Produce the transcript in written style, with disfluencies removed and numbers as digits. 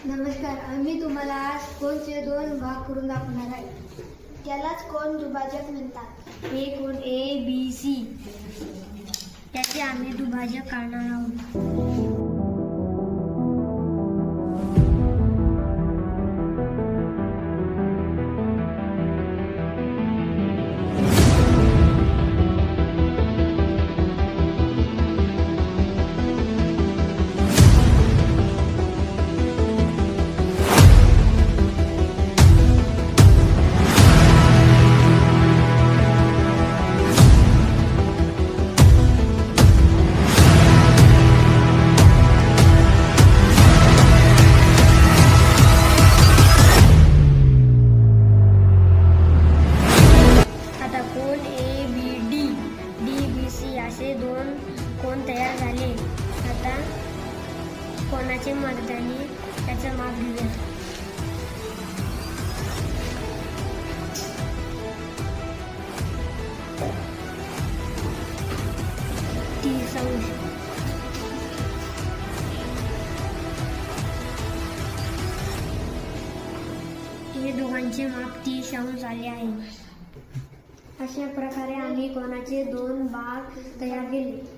नमस्कार, आम्ही तुम्हाला आज कोनचे दोन भाग करून दाखवणार आहे. त्यालाच कोन दुभाजक म्हणतात. हे कोन ABC. त्याचे आम्ही दुभाजक काढणार आहोत. आता कोन ABD, DBC असे दोन कोन तयार झाले. आता कोनाचे मदतीने त्याचं माप घेऊया. हे दोघांचे माप 30° आले आहे. अशा प्रकारे आम्ही कोनाचे दोन भाग तयार केले.